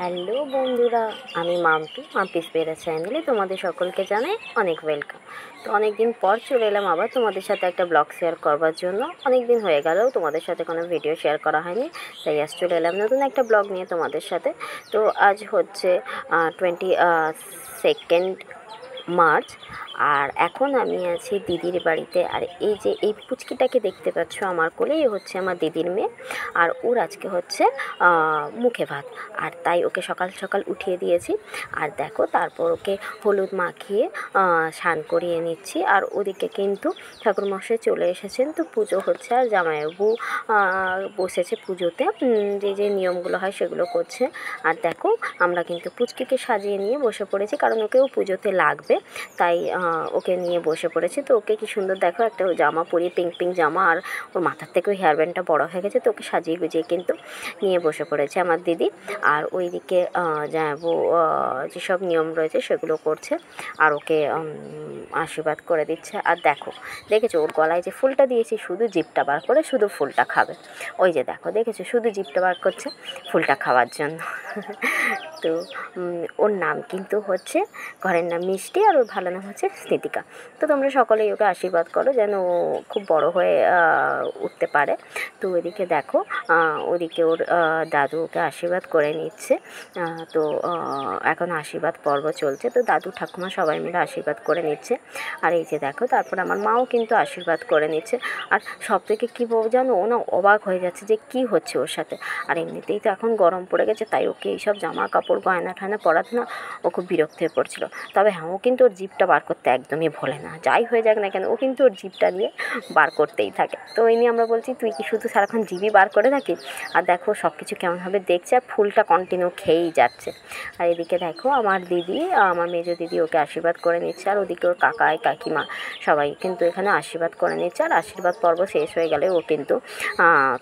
Hello বন্ধুরা, আমি মাম্পিস পেরা চ্যানেলে তোমাদের সকলকে জানাই অনেক ওয়েলকাম। তো অনেক দিন পর চলে এলাম আবার তোমাদের সাথে একটা ব্লগ শেয়ার করবার জন্য। অনেক দিন হয়ে গেল তোমাদের সাথে কোনো ভিডিও শেয়ার করা হয়নি, তাই আজ চলে এলাম নতুন একটা ব্লগ নিয়ে তোমাদের সাথে। তো আজ হচ্ছে 22 মার্চ, আর এখন আমি আছি দিদির বাড়িতে। আর এই যে এই পুচকিটাকে দেখতে পাচ্ছ আমার কোলে, এই হচ্ছে আমার দিদির মেয়ে। আর ওর আজকে হচ্ছে মুখে ভাত, আর তাই ওকে সকাল সকাল উঠিয়ে দিয়েছি। আর দেখো, তারপর ওকে হলুদ মাখিয়ে স্নান করিয়ে নিচ্ছি। আর ওদিকে কিন্তু ঠাকুরমশাই চলে এসেছেন, তো পুজো হচ্ছে আর জামাইবাবু বসেছে পুজোতে, যে যে নিয়মগুলো হয় সেগুলো করছে। আর দেখো, আমরা কিন্তু পুচকিকে সাজিয়ে নিয়ে বসে পড়েছি, কারণ ওকেও পুজোতে লাগবে, তাই ওকে নিয়ে বসে পড়েছি। তো ওকে কি সুন্দর দেখো, একটা জামা পরিয়ে, পিঙ্ক পিঙ্ক জামা, আর ওর মাথার থেকেও হেয়ার ব্যান্ডটা বড়ো হয়ে গেছে, তো ওকে সাজিয়ে গুজিয়ে কিন্তু নিয়ে বসে পড়েছে আমার দিদি। আর ওইদিকে জামাইবাবু যেসব নিয়ম রয়েছে সেগুলো করছে, আর ওকে আশীর্বাদ করে দিচ্ছে। আর দেখেছো ওর গলায় যে ফুলটা দিয়েছি, শুধু জিভটা বার করে শুধু ফুলটা খাবে। ওই যে দেখেছো শুধু জিভটা বার করছে ফুলটা খাওয়ার জন্য। তো ওর নাম কিন্তু হচ্ছে, ঘরের নাম মিষ্টি, আর ওর ভালো নাম হচ্ছে স্মৃতিকা। তো তোমরা সকলেই ওকে আশীর্বাদ করো যেন ও খুব বড় হয়ে উঠতে পারে। তো ওইদিকে দেখো, ওদিকে ওর দাদু ওকে আশীর্বাদ করে নিচ্ছে। তো এখন আশীর্বাদ পর্ব চলছে, তো দাদু ঠাকুমা সবাই মিলে আশীর্বাদ করে নিচ্ছে। আর এই যে দেখো, তারপর আমার মাও কিন্তু আশীর্বাদ করে নিচ্ছে। আর সব থেকে কী বলবো জানো, ও না অবাক হয়ে যাচ্ছে যে কী হচ্ছে ওর সাথে। আর এমনিতেই তো এখন গরম পড়ে গেছে, তাই ওকে এইসব জামা কাপড় গয়না ঠায়না পরাতে না ও খুব বিরক্ত হয়ে পড়ছিল। তবে হ্যাঁ, ও কিন্তু ওর জিভটা বার করতে একদমই ভোলে না, যাই হয়ে যাক না কেন ও কিন্তু ওর জিভটা নিয়ে বার করতেই থাকে। তো এই নিয়ে আমরা বলছি, তুই কি শুধু সারাক্ষণ জিভই বার করে থাকিস? আর দেখো সব কিছু কেমনভাবে দেখছে, আর ফুলটা কন্টিনিউ খেয়েই যাচ্ছে। আর এদিকে দেখো আমার দিদি, আমার মেজো দিদি ওকে আশীর্বাদ করে নিচ্ছে, আর ওদিকে ওর কাকাই কাকিমা সবাই কিন্তু এখানে আশীর্বাদ করে নিচ্ছে। আর আশীর্বাদ পর্ব শেষ হয়ে গেলে ও কিন্তু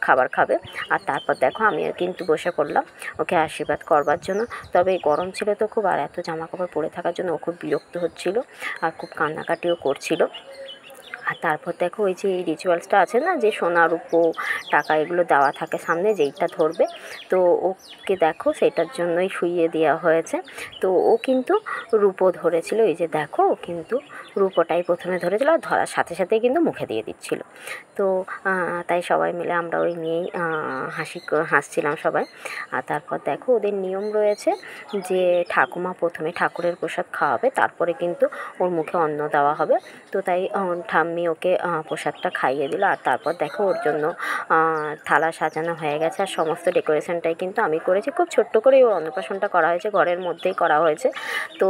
খাবার খাবে। আর তারপর দেখো আমিও কিন্তু বসে পড়লাম ওকে আশীর্বাদ করবার জন্য। তবে গরম ছিল তো খুব, আর এত জামা কাপড় পরে থাকার জন্য ও খুব বিরক্ত হচ্ছিল, আর খুব কান্নাকাটিও করছিল। আর তারপর দেখো, ওই যে এই রিচুয়ালসটা আছে না, যে সোনা রূপো টাকা এগুলো দেওয়া থাকে সামনে, যেইটা ধরবে, তো ওকে দেখো সেটার জন্যই শুইয়ে দেওয়া হয়েছে। তো ও কিন্তু রূপো ধরেছিল, এই যে দেখো ও কিন্তু রূপোটাই প্রথমে ধরেছিল, আর ধরার সাথে সাথেই কিন্তু মুখে দিয়ে দিচ্ছিল। তো তাই সবাই মিলে আমরা ওই নিয়েই হাসছিলাম সবাই। আর তারপর দেখো ওদের নিয়ম রয়েছে যে ঠাকুমা প্রথমে ঠাকুরের প্রসাদ খাওয়াবে, তারপরে কিন্তু ওর মুখে অন্ন দেওয়া হবে। তো তাই ঠাম্মি ওকে প্রসাদটা খাইয়ে দিল। আর তারপর দেখো ওর জন্য থালা সাজানো হয়ে গেছে, আর সমস্ত ডেকোরেশনটাই কিন্তু আমি করেছি। খুব ছোট্ট করেই ওর অন্নপ্রাশনটা করা হয়েছে, ঘরের মধ্যেই করা হয়েছে। তো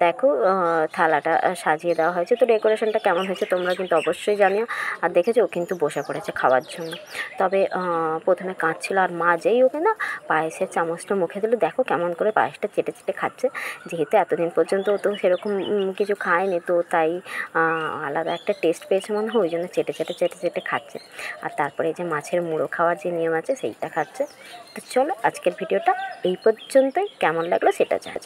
দেখো থালাটা সাজিয়ে দেওয়া হয়েছে। তো ডেকোরেশনটা কেমন হয়েছে তোমরা কিন্তু অবশ্যই জানিও। আর দেখেছো ও কিন্তু বসে পড়েছে খাওয়ার জন্য। তবে প্রথমে কাঁদছিল, আর মা যেই ওকে না পায়েসের চামচটা মুখে দিল, দেখো কেমন করে পায়েসটা চেটে চেটে খাচ্ছে। যেহেতু এতদিন পর্যন্ত ও তো সেরকম কিছু খায়নি, তো তাই আলাদা একটা টেস্ট পেয়েছে মনে হয়, ওই জন্য চেটে চেটে চেটে চেটে খাচ্ছে। আর তারপরে এই যে মাছের মুড়ো খাওয়ার যে নিয়ম আছে সেইটা খাচ্ছে। তো চলো আজকের ভিডিওটা এই পর্যন্তই, কেমন লাগলো সেটা জানাও।